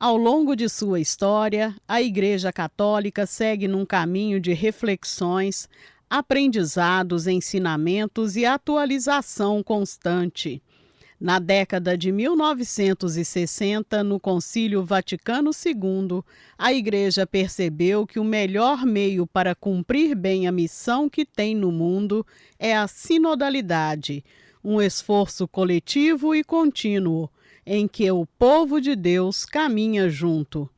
Ao longo de sua história, a Igreja Católica segue num caminho de reflexões, aprendizados, ensinamentos e atualização constante. Na década de 1960, no Concílio Vaticano II, a Igreja percebeu que o melhor meio para cumprir bem a missão que tem no mundo é a sinodalidade, um esforço coletivo e contínuo, em que o povo de Deus caminha junto.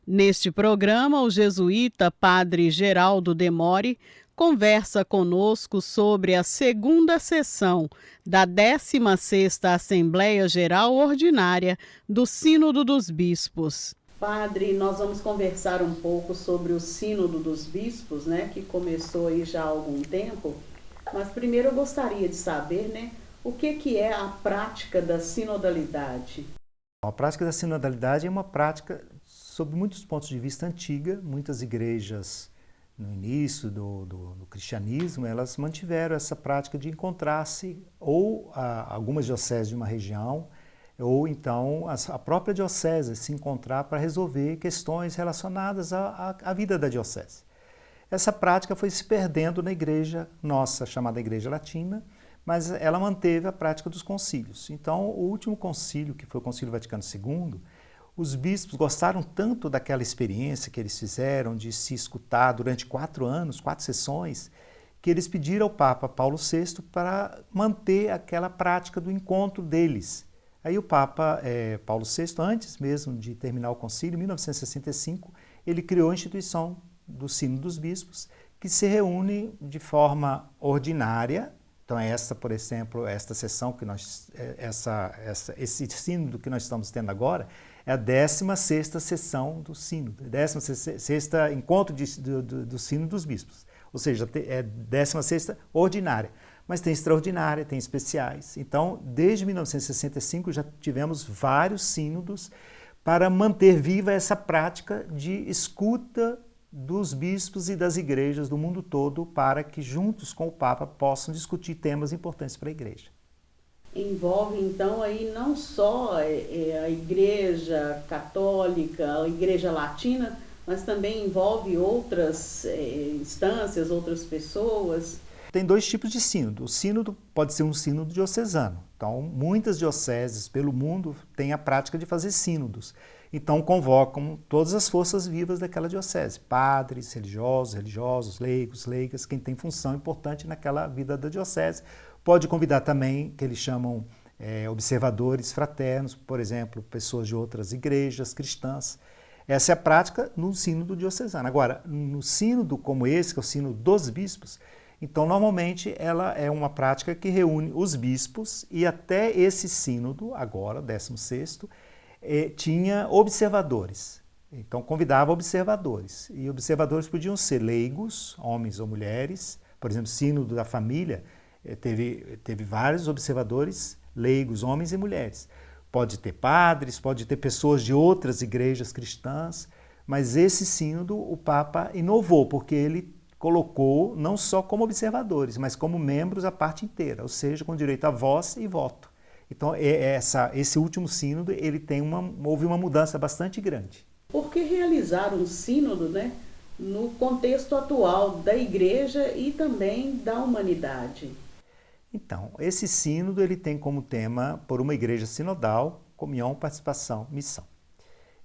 Neste programa, o jesuíta Padre Geraldo Demore conversa conosco sobre a segunda sessão da 16ª Assembleia Geral Ordinária do Sínodo dos Bispos. Padre, nós vamos conversar um pouco sobre o Sínodo dos Bispos, que começou aí já há algum tempo, mas primeiro eu gostaria de saber, o que é a prática da sinodalidade? A prática da sinodalidade é uma prática, sob muitos pontos de vista, antiga. Muitas igrejas, no início do cristianismo, elas mantiveram essa prática de encontrar-se, ou algumas dioceses de uma região, ou então a própria diocese se encontrar para resolver questões relacionadas à vida da diocese. Essa prática foi se perdendo na igreja nossa, chamada Igreja Latina, mas ela manteve a prática dos concílios. Então, o último concílio, que foi o Concílio Vaticano II, os bispos gostaram tanto daquela experiência que eles fizeram de se escutar durante 4 anos, 4 sessões, que eles pediram ao Papa Paulo VI para manter aquela prática do encontro deles. Aí o Papa Paulo VI, antes mesmo de terminar o concílio, em 1965, ele criou a instituição do Sínodo dos Bispos, que se reúne de forma ordinária. Então esta, por exemplo, esta sessão que esse sínodo que nós estamos tendo agora é a 16ª sessão do sínodo, 16º encontro do sínodo dos bispos, ou seja, é 16ª ordinária, mas tem extraordinária, tem especiais. Então, desde 1965 já tivemos vários sínodos para manter viva essa prática de escuta dos bispos e das igrejas do mundo todo, para que juntos com o Papa possam discutir temas importantes para a igreja. Envolve então aí não só a Igreja Católica, a Igreja Latina, mas também envolve outras instâncias, outras pessoas. Tem 2 tipos de sínodo. O sínodo pode ser um sínodo diocesano. Então, muitas dioceses pelo mundo têm a prática de fazer sínodos. Então, convocam todas as forças vivas daquela diocese, padres, religiosos, leigos, leigas, quem tem função importante naquela vida da diocese. Pode convidar também, que eles chamam observadores fraternos, por exemplo, pessoas de outras igrejas cristãs. Essa é a prática no sínodo diocesano. Agora, no sínodo como esse, que é o sínodo dos bispos, então, normalmente, ela é uma prática que reúne os bispos, e até esse sínodo, agora, 16º, tinha observadores. Então, convidava observadores. E observadores podiam ser leigos, homens ou mulheres. Por exemplo, sínodo da família, teve vários observadores leigos, homens e mulheres. Pode ter padres, pode ter pessoas de outras igrejas cristãs, mas esse sínodo o Papa inovou, porque ele colocou não só como observadores, mas como membros a parte inteira, ou seja, com direito a voz e voto. Então, esse último sínodo, houve uma mudança bastante grande. Por que realizar um sínodo, no contexto atual da igreja e também da humanidade? Então, esse sínodo ele tem como tema, por uma igreja sinodal, comunhão, participação, missão.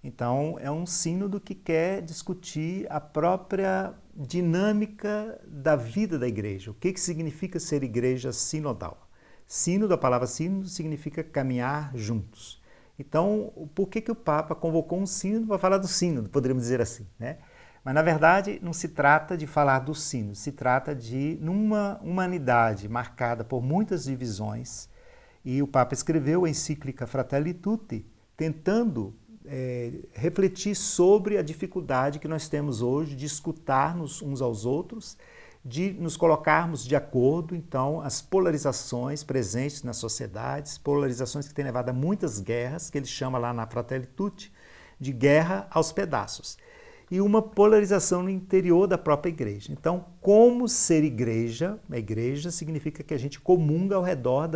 Então, é um sínodo que quer discutir a própria dinâmica da vida da igreja. O que significa ser igreja sinodal? Sínodo, a palavra sínodo significa caminhar juntos. Então, por que o Papa convocou um sínodo para falar do sínodo, poderíamos dizer assim, Mas, na verdade, não se trata de falar do sínodo, se trata de, numa humanidade marcada por muitas divisões, e o Papa escreveu a encíclica Fratelli Tutti, tentando refletir sobre a dificuldade que nós temos hoje de escutar-nos uns aos outros, de nos colocarmos de acordo. Então, as polarizações presentes nas sociedades, polarizações que têm levado a muitas guerras, que ele chama lá na Fratelli Tutti, de guerra aos pedaços. e uma polarização no interior da própria igreja. Então, como ser igreja, a igreja significa que a gente comunga ao redor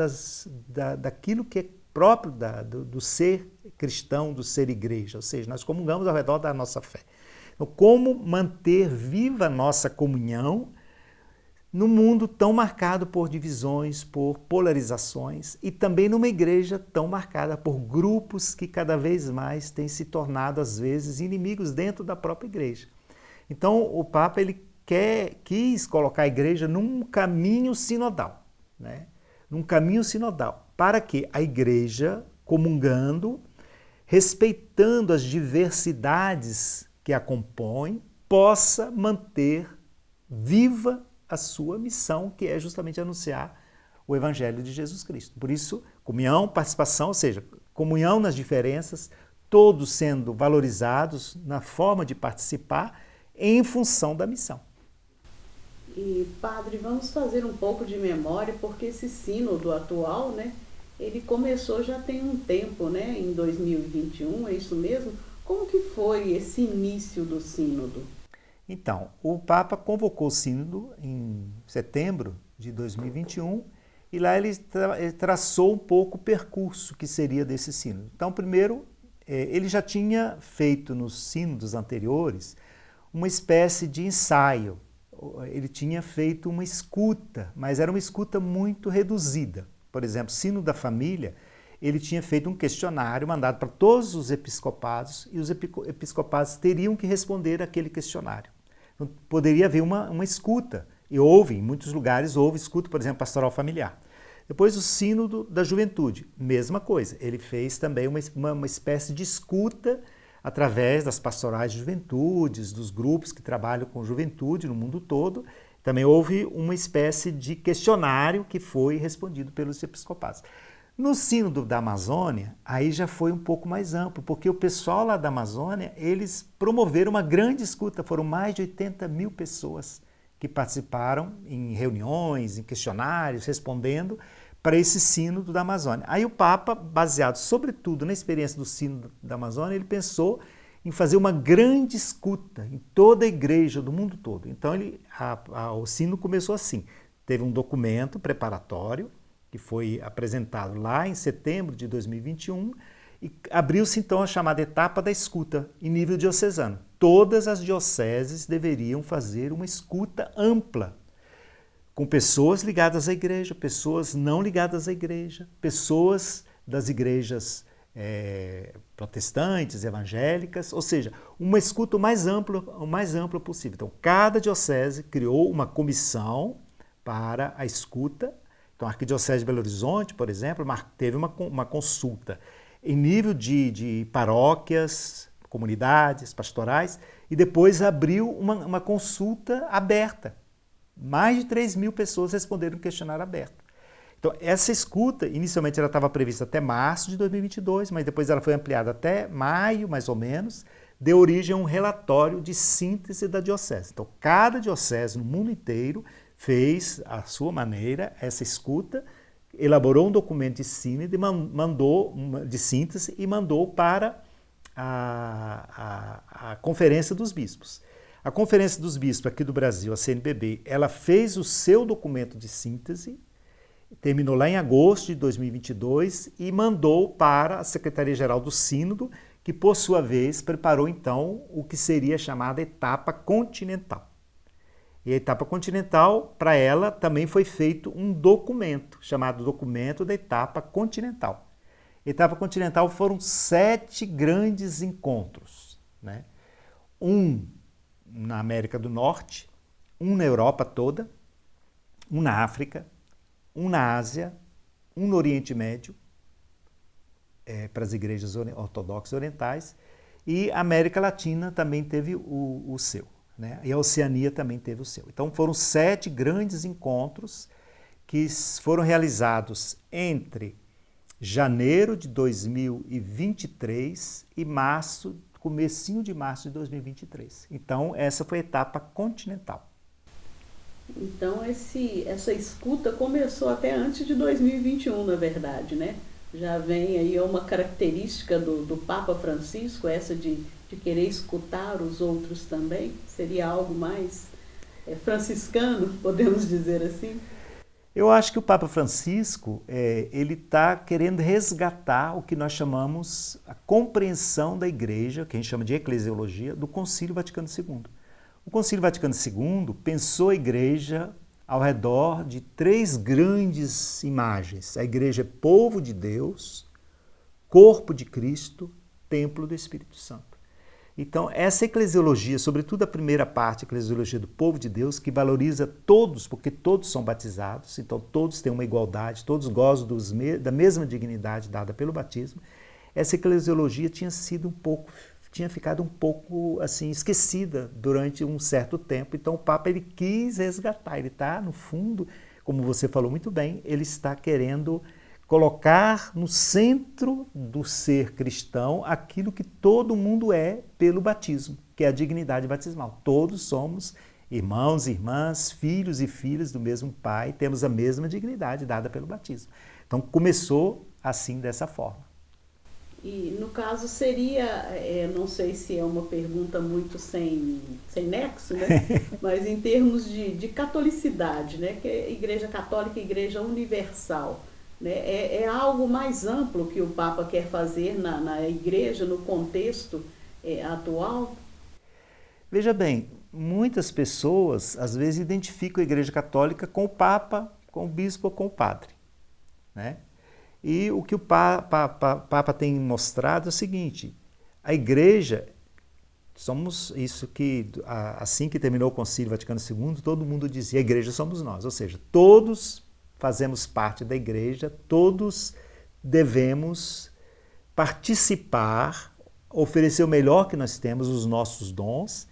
daquilo que é próprio do ser cristão, do ser igreja, ou seja, nós comungamos ao redor da nossa fé. Então, como manter viva a nossa comunhão num mundo tão marcado por divisões, por polarizações, e também numa igreja tão marcada por grupos que cada vez mais têm se tornado, às vezes, inimigos dentro da própria igreja. Então, o Papa ele quis colocar a igreja num caminho sinodal, né? Num caminho sinodal, para que a igreja, comungando, respeitando as diversidades que a compõem, possa manter viva a sua missão, que é justamente anunciar o Evangelho de Jesus Cristo. Por isso, comunhão, participação, ou seja, comunhão nas diferenças, todos sendo valorizados na forma de participar em função da missão. E, padre, vamos fazer um pouco de memória, porque esse sínodo atual, né, ele começou já tem um tempo, né, em 2021, é isso mesmo? Como que foi esse início do sínodo? Então, o Papa convocou o sínodo em setembro de 2021 e lá ele traçou um pouco o percurso que seria desse sínodo. Então, primeiro, ele já tinha feito nos sínodos anteriores uma espécie de ensaio. Ele tinha feito uma escuta, mas era uma escuta muito reduzida. Por exemplo, Sínodo da Família, ele tinha feito um questionário mandado para todos os episcopados e os episcopados teriam que responder aquele questionário. Então, poderia haver uma escuta, e houve, em muitos lugares, houve escuta, por exemplo, pastoral familiar. Depois o Sínodo da Juventude, mesma coisa, ele fez também uma espécie de escuta através das pastorais de juventudes, dos grupos que trabalham com juventude no mundo todo. Também houve uma espécie de questionário que foi respondido pelos episcopados. No Sínodo da Amazônia, aí já foi um pouco mais amplo, porque o pessoal lá da Amazônia, eles promoveram uma grande escuta, foram mais de 80 mil pessoas que participaram em reuniões, em questionários, respondendo para esse Sínodo da Amazônia. Aí o Papa, baseado sobretudo na experiência do Sínodo da Amazônia, ele pensou em fazer uma grande escuta em toda a igreja do mundo todo. Então o Sínodo começou assim, teve um documento preparatório, que foi apresentado lá em setembro de 2021, e abriu-se então a chamada etapa da escuta em nível diocesano. Todas as dioceses deveriam fazer uma escuta ampla, com pessoas ligadas à igreja, pessoas não ligadas à igreja, pessoas das igrejas protestantes, evangélicas, ou seja, uma escuta o mais ampla possível. Então, cada diocese criou uma comissão para a escuta. Então, a Arquidiocese de Belo Horizonte, por exemplo, teve uma consulta em nível de paróquias, comunidades, pastorais, e depois abriu uma consulta aberta. Mais de 3 mil pessoas responderam um questionário aberto. Então, essa escuta, inicialmente ela estava prevista até março de 2022, mas depois ela foi ampliada até maio, mais ou menos, deu origem a um relatório de síntese da diocese. Então, cada diocese no mundo inteiro fez, à sua maneira, essa escuta, elaborou um documento de síntese e mandou para a Conferência dos Bispos. A Conferência dos Bispos aqui do Brasil, a CNBB, ela fez o seu documento de síntese, terminou lá em agosto de 2022 e mandou para a Secretaria-Geral do Sínodo, que, por sua vez, preparou, então, o que seria chamada etapa continental. E a etapa continental, para ela, também foi feito um documento, chamado Documento da Etapa Continental. Etapa continental foram 7 grandes encontros, né? Um na América do Norte, um na Europa toda, um na África, um na Ásia, um no Oriente Médio, para as igrejas ortodoxas orientais, e a América Latina também teve o seu, né? E a Oceania também teve o seu. Então foram 7 grandes encontros que foram realizados entre janeiro de 2023 e comecinho de março de 2023. Então, essa foi a etapa continental. Então, essa escuta começou até antes de 2021, na verdade, né? Já vem aí uma característica do Papa Francisco, essa de querer escutar os outros também? Seria algo mais franciscano, podemos dizer assim? Eu acho que o Papa Francisco, ele está querendo resgatar o que nós chamamos a compreensão da Igreja, que a gente chama de eclesiologia, do Concílio Vaticano II. O Concílio Vaticano II pensou a Igreja ao redor de três grandes imagens. A Igreja é povo de Deus, corpo de Cristo, templo do Espírito Santo. Então, essa eclesiologia, sobretudo a primeira parte, a eclesiologia do povo de Deus, que valoriza todos, porque todos são batizados, então todos têm uma igualdade, todos gozam da mesma dignidade dada pelo batismo, essa eclesiologia tinha ficado um pouco assim esquecida durante um certo tempo. Então o Papa ele quis resgatar, ele está no fundo, como você falou muito bem, ele está querendo colocar no centro do ser cristão aquilo que todo mundo é pelo batismo, que é a dignidade batismal. Todos somos irmãos e irmãs, filhos e filhas do mesmo Pai, temos a mesma dignidade dada pelo batismo. Então começou assim, dessa forma. E no caso seria, não sei se é uma pergunta muito sem nexo, né? Mas em termos de catolicidade, né? Que é Igreja Católica, Igreja Universal. Né? É algo mais amplo que o Papa quer fazer na Igreja, no contexto atual? Veja bem, muitas pessoas às vezes identificam a Igreja Católica com o Papa, com o Bispo ou com o Padre. Né? E o que o Papa tem mostrado é o seguinte, a Igreja, somos isso que, assim que terminou o Concílio Vaticano II, todo mundo dizia, a Igreja somos nós, ou seja, todos fazemos parte da Igreja, todos devemos participar, oferecer o melhor que nós temos, os nossos dons,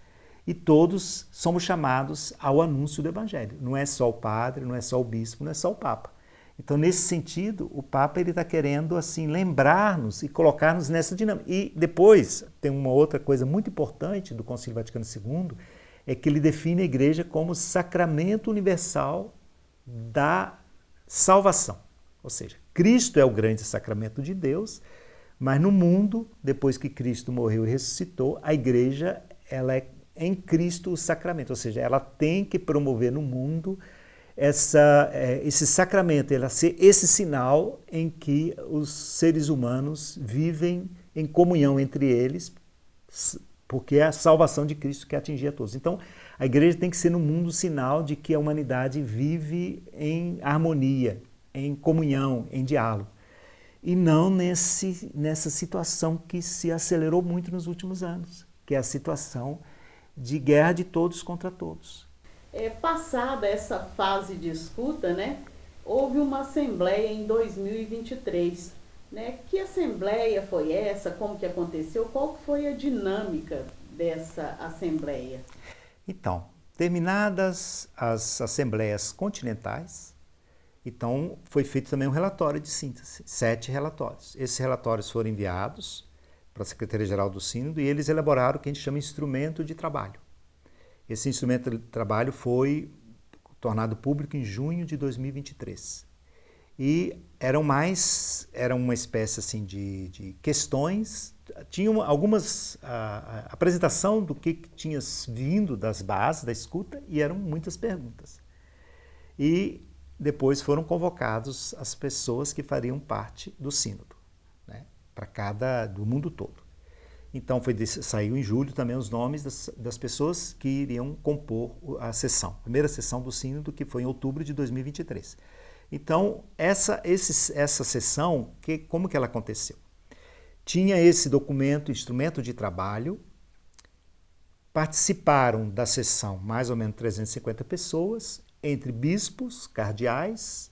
e todos somos chamados ao anúncio do Evangelho. Não é só o padre, não é só o bispo, não é só o Papa. Então, nesse sentido, o Papa está querendo assim, lembrar-nos e colocar-nos nessa dinâmica. E depois, tem uma outra coisa muito importante do Concílio Vaticano II, é que ele define a Igreja como sacramento universal da salvação. Ou seja, Cristo é o grande sacramento de Deus, mas no mundo, depois que Cristo morreu e ressuscitou, a Igreja ela é em Cristo o sacramento, ou seja, ela tem que promover no mundo esse sacramento, esse sinal em que os seres humanos vivem em comunhão entre eles, porque é a salvação de Cristo que atinge a todos. Então, a Igreja tem que ser no mundo sinal de que a humanidade vive em harmonia, em comunhão, em diálogo. E não nessa situação que se acelerou muito nos últimos anos, que é a situação de guerra de todos contra todos. Passada essa fase de escuta, né, houve uma assembleia em 2023. Né? Que assembleia foi essa? Como que aconteceu? Qual foi a dinâmica dessa assembleia? Então, terminadas as assembleias continentais, então foi feito também um relatório de síntese, 7 relatórios. Esses relatórios foram enviados para a Secretaria-Geral do Sínodo e eles elaboraram o que a gente chama de instrumento de trabalho. Esse instrumento de trabalho foi tornado público em junho de 2023. E era uma espécie assim, de questões, tinham algumas apresentação do que tinha vindo das bases da escuta e eram muitas perguntas. E depois foram convocados as pessoas que fariam parte do sínodo, né, do mundo todo. Então saiu em julho também os nomes das pessoas que iriam compor a sessão, a primeira sessão do sínodo, que foi em outubro de 2023. Então, essa sessão, como que ela aconteceu? Tinha esse documento, instrumento de trabalho, participaram da sessão mais ou menos 350 pessoas, entre bispos, cardeais,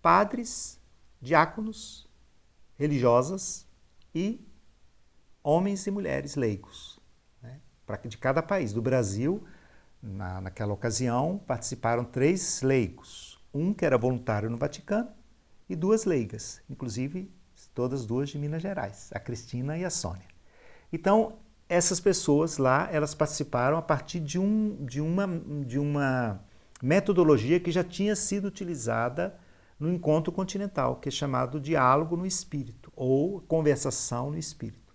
padres, diáconos, religiosas e homens e mulheres leigos, né, de cada país. Do Brasil, naquela ocasião, participaram 3 leigos. Um que era voluntário no Vaticano e 2 leigas, inclusive todas 2 de Minas Gerais, a Cristina e a Sônia. Então, essas pessoas lá, elas participaram a partir de uma metodologia que já tinha sido utilizada no encontro continental, que é chamado diálogo no espírito, ou conversação no espírito.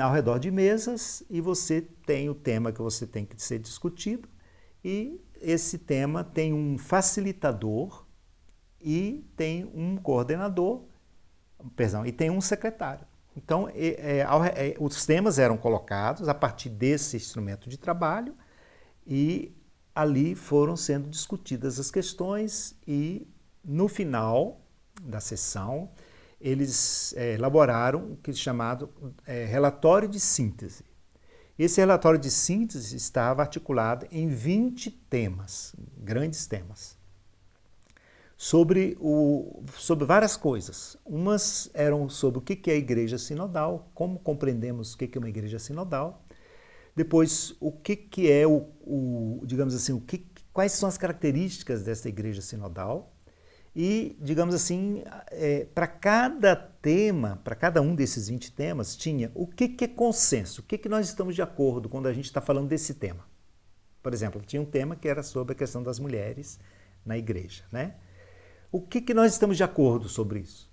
Ao redor de mesas, e você tem o tema que você tem que ser discutido, e esse tema tem um facilitador e tem um coordenador, e tem um secretário. Então, os temas eram colocados a partir desse instrumento de trabalho e ali foram sendo discutidas as questões e, no final da sessão, eles elaboraram o que é chamado relatório de síntese. Esse relatório de síntese estava articulado em 20 temas, grandes temas, sobre várias coisas. Umas eram sobre o que é a igreja sinodal, como compreendemos o que é uma igreja sinodal. Depois, o que é digamos assim, quais são as características dessa igreja sinodal. E, digamos assim, para cada tema, para cada um desses 20 temas, tinha o que é consenso, o que nós estamos de acordo quando a gente está falando desse tema. Por exemplo, tinha um tema que era sobre a questão das mulheres na igreja, né? O que nós estamos de acordo sobre isso?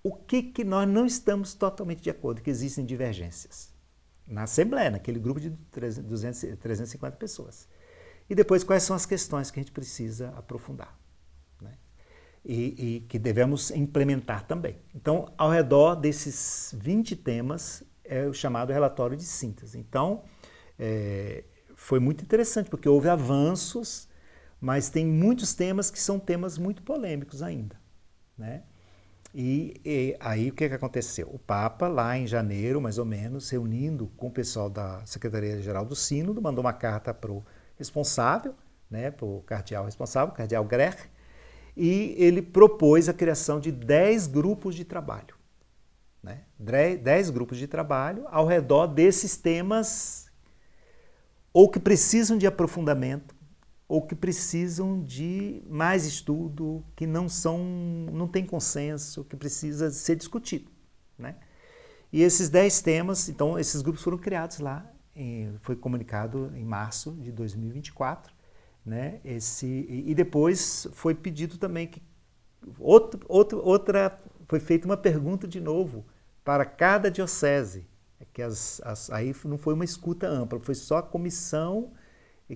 O que nós não estamos totalmente de acordo, que existem divergências? Na Assembleia, naquele grupo de 350 pessoas. E depois, quais são as questões que a gente precisa aprofundar, né? E que devemos implementar também. Então, ao redor desses 20 temas, é o chamado relatório de síntese. Então, foi muito interessante, porque houve avanços, mas tem muitos temas que são temas muito polêmicos ainda, né? E aí o que aconteceu? O Papa, lá em janeiro, mais ou menos, reunindo com o pessoal da Secretaria-Geral do Sínodo, mandou uma carta para o responsável, né, para o cardeal responsável, o cardeal Grech, e ele propôs a criação de 10 grupos de trabalho, né? 10 grupos de trabalho ao redor desses temas ou que precisam de aprofundamento, ou que precisam de mais estudo, que não tem consenso, que precisa ser discutido, né? E esses 10 temas, então, esses grupos foram criados lá, foi comunicado em março de 2024, né? E depois foi pedido também que foi feita uma pergunta de novo para cada diocese, que aí não foi uma escuta ampla, foi só a comissão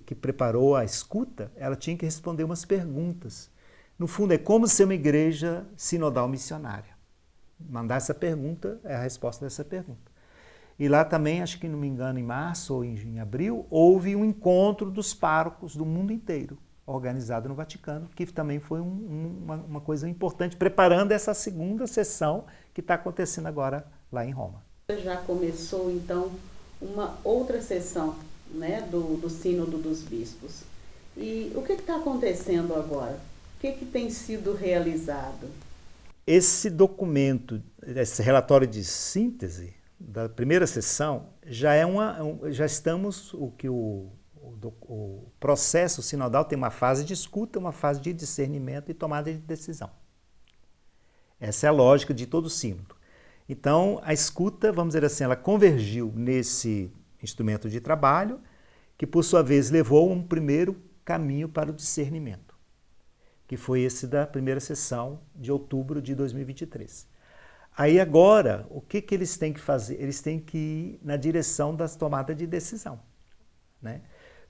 que preparou a escuta, ela tinha que responder umas perguntas. No fundo, é como ser uma igreja sinodal missionária. Mandar essa pergunta é a resposta dessa pergunta. E lá também, acho que não me engano, em março ou em abril, houve um encontro dos párocos do mundo inteiro, organizado no Vaticano, que também foi uma coisa importante, preparando essa segunda sessão que está acontecendo agora lá em Roma. Já começou, então, uma outra sessão, né, do Sínodo dos Bispos. E o que está acontecendo agora? O que tem sido realizado? Esse documento, esse relatório de síntese da primeira sessão, já estamos, o processo sinodal tem uma fase de escuta, uma fase de discernimento e tomada de decisão. Essa é a lógica de todo o sínodo. Então, a escuta, vamos dizer assim, ela convergiu nesse instrumento de trabalho, que por sua vez levou um primeiro caminho para o discernimento, que foi esse da primeira sessão de outubro de 2023. Aí agora, o que eles têm que fazer? Eles têm que ir na direção das tomadas de decisão, né?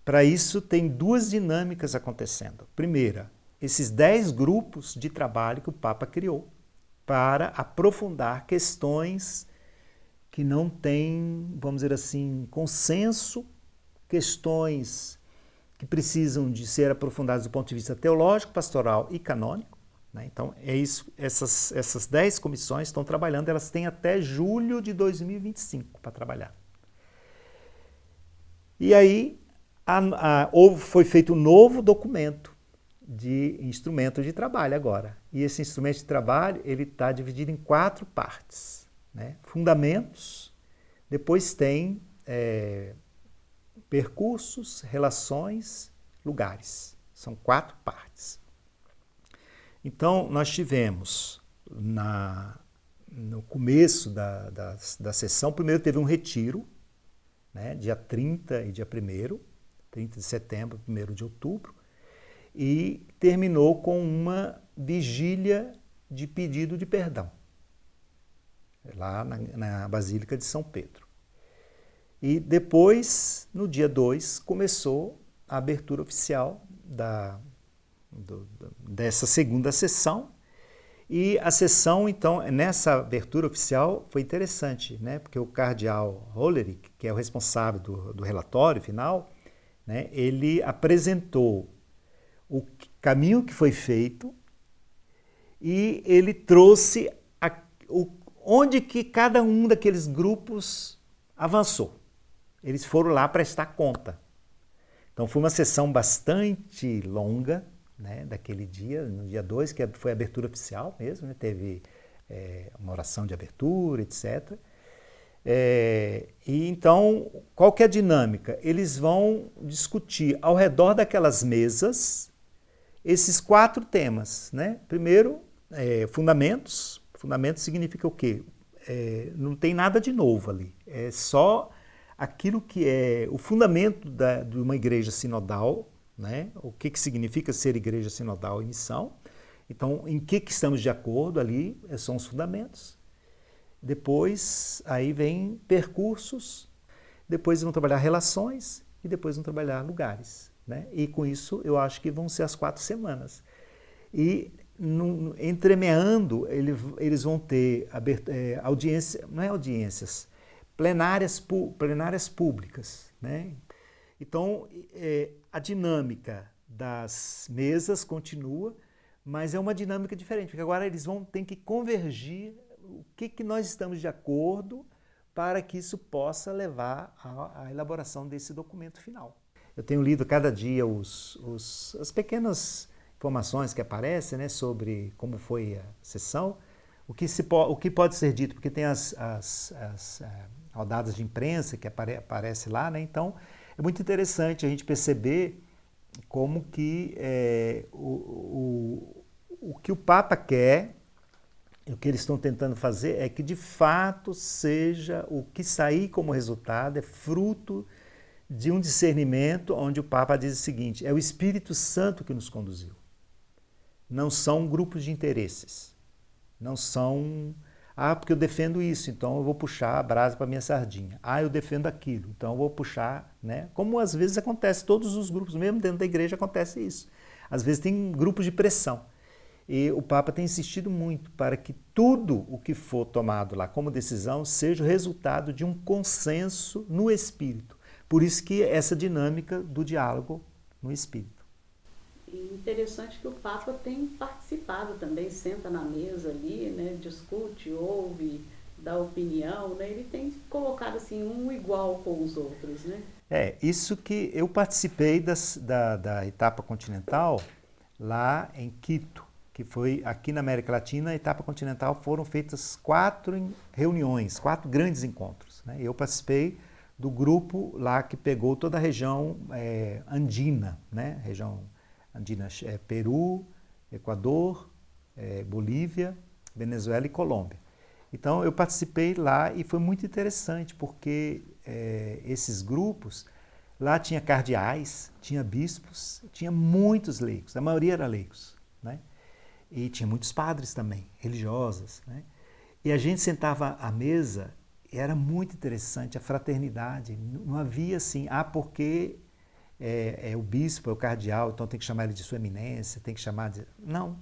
Para isso, tem duas dinâmicas acontecendo. Primeira, esses 10 grupos de trabalho que o Papa criou para aprofundar questões que não têm, vamos dizer assim, consenso, questões que precisam de ser aprofundadas do ponto de vista teológico, pastoral e canônico, né? Então, é isso. Essas 10 comissões estão trabalhando, elas têm até julho de 2025 para trabalhar. E aí, foi feito um novo documento de instrumento de trabalho agora. E esse instrumento de trabalho ele está dividido em 4 partes, né? Fundamentos, depois tem percursos, relações, lugares. São 4 partes. Então, nós tivemos, no começo da sessão, primeiro teve um retiro, né, dia 30 e dia 1º, 30 de setembro, 1º de outubro, e terminou com uma vigília de pedido de perdão, lá na Basílica de São Pedro. E depois, no dia 2, começou a abertura oficial dessa segunda sessão. E a sessão, então, nessa abertura oficial foi interessante, né? Porque o cardeal Hollerich, que é o responsável do relatório final, né? Ele apresentou o caminho que foi feito e ele trouxe onde que cada um daqueles grupos avançou. Eles foram lá prestar conta. Então foi uma sessão bastante longa, né, daquele dia, no dia 2, que foi a abertura oficial mesmo, né, teve uma oração de abertura, etc. E então, qual que é a dinâmica? Eles vão discutir ao redor daquelas mesas esses 4 temas, né? Primeiro, fundamentos. Fundamentos significa o quê? Não tem nada de novo ali, é só aquilo que é o fundamento de uma igreja sinodal, né? O que significa ser igreja sinodal em missão. Então, em que estamos de acordo ali, são os fundamentos. Depois, aí vem percursos, depois vão trabalhar relações e depois vão trabalhar lugares, né? E com isso, eu acho que vão ser as 4 semanas. E entremeando, eles vão ter audiência, não é audiências, plenárias públicas, né? Então, a dinâmica das mesas continua, mas é uma dinâmica diferente, porque agora eles vão ter que convergir o que nós estamos de acordo para que isso possa levar à elaboração desse documento final. Eu tenho lido cada dia as pequenas informações que aparecem, né, sobre como foi a sessão, o que pode ser dito, porque tem as rodadas de imprensa que aparece lá, né? Então é muito interessante a gente perceber como que o que o Papa quer, o que eles estão tentando fazer é que de fato seja o que sair como resultado, é fruto de um discernimento onde o Papa diz o seguinte: é o Espírito Santo que nos conduziu. Não são grupos de interesses. Não são, porque eu defendo isso, então eu vou puxar a brasa para minha sardinha. Eu defendo aquilo, então eu vou puxar, né? Como às vezes acontece, todos os grupos, mesmo dentro da igreja acontece isso. Às vezes tem grupos de pressão. E o Papa tem insistido muito para que tudo o que for tomado lá como decisão seja o resultado de um consenso no Espírito. Por isso que essa dinâmica do diálogo no Espírito. E interessante que o Papa tem participado também, senta na mesa ali, né, discute, ouve, dá opinião, né, ele tem colocado assim um igual com os outros, né? Isso que eu participei da etapa continental lá em Quito, que foi aqui na América Latina. A etapa continental foram feitas 4 reuniões, 4 grandes encontros, né? Eu participei do grupo lá que pegou toda a região andina, né? Região andina, Peru, Equador, Bolívia, Venezuela e Colômbia. Então eu participei lá e foi muito interessante, porque esses grupos, lá tinha cardeais, tinha bispos, tinha muitos leigos, a maioria era leigos, né? E tinha muitos padres também, religiosos, né? E a gente sentava à mesa e era muito interessante, a fraternidade, não havia assim, porque o bispo, é o cardeal, então tem que chamar ele de sua eminência, tem que chamar de... Não,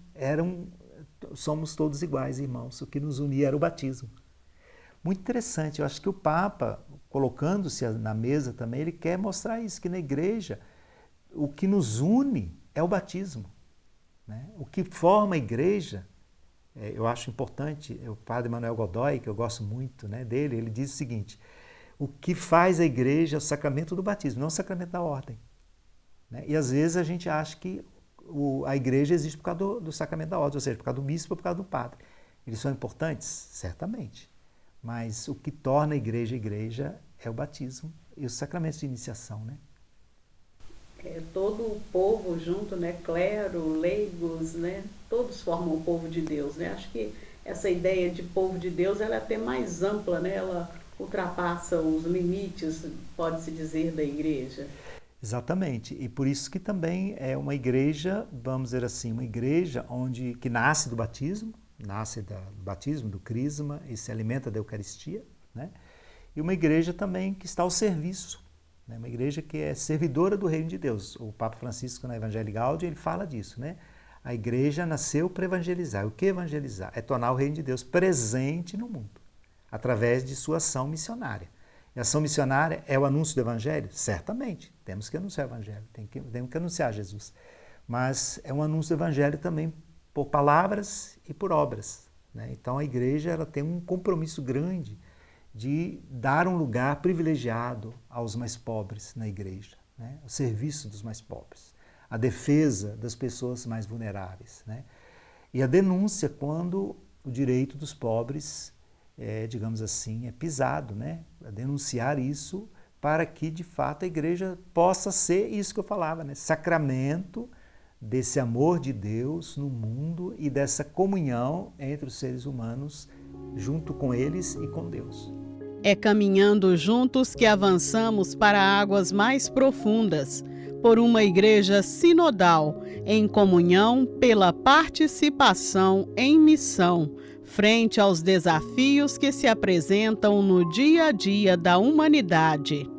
somos todos iguais, irmãos, o que nos unia era o batismo. Muito interessante, eu acho que o Papa, colocando-se na mesa também, ele quer mostrar isso, que na igreja o que nos une é o batismo, né? O que forma a igreja, eu acho importante, o padre Manuel Godoy, que eu gosto muito, né, dele, ele diz o seguinte: o que faz a igreja é o sacramento do batismo, não o sacramento da ordem, né? E às vezes a gente acha que a igreja existe por causa do sacramento da ordem, ou seja, por causa do bispo ou por causa do padre. Eles são importantes? Certamente. Mas o que torna a igreja é o batismo e os sacramentos de iniciação, né? Todo o povo junto, né? Clero, leigos, né? Todos formam o povo de Deus, né? Acho que essa ideia de povo de Deus ela é até mais ampla, né? Ela ultrapassa os limites, pode-se dizer, da igreja. Exatamente, e por isso que também é uma igreja, vamos dizer assim, uma igreja que nasce do batismo, do batismo, do crisma e se alimenta da Eucaristia, né? E uma igreja também que está ao serviço, né? Uma igreja que é servidora do reino de Deus. O Papa Francisco, na Evangelii Gaudium, ele fala disso, né? A igreja nasceu para evangelizar. O que evangelizar? É tornar o reino de Deus presente no mundo, através de sua ação missionária. E a ação missionária é o anúncio do Evangelho? Certamente, temos que anunciar o Evangelho, temos que anunciar Jesus. Mas é um anúncio do Evangelho também por palavras e por obras, né? Então a igreja ela tem um compromisso grande de dar um lugar privilegiado aos mais pobres na igreja, né? O serviço dos mais pobres, a defesa das pessoas mais vulneráveis, né? E a denúncia quando o direito dos pobres digamos assim, é pisado, né? A denunciar isso para que, de fato, a igreja possa ser isso que eu falava, né? Sacramento desse amor de Deus no mundo e dessa comunhão entre os seres humanos, junto com eles e com Deus. É caminhando juntos que avançamos para águas mais profundas, por uma igreja sinodal, em comunhão pela participação em missão, frente aos desafios que se apresentam no dia a dia da humanidade.